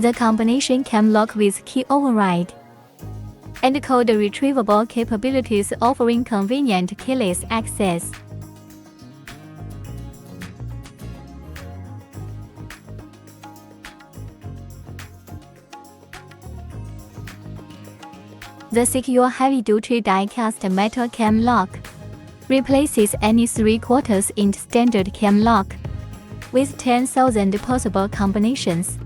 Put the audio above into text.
The combination cam lock with key override and code retrievable capabilities, offering convenient keyless access. The secure heavy-duty die-cast metal cam lock replaces any 3/4-inch standard cam lock with 10,000 possible combinations.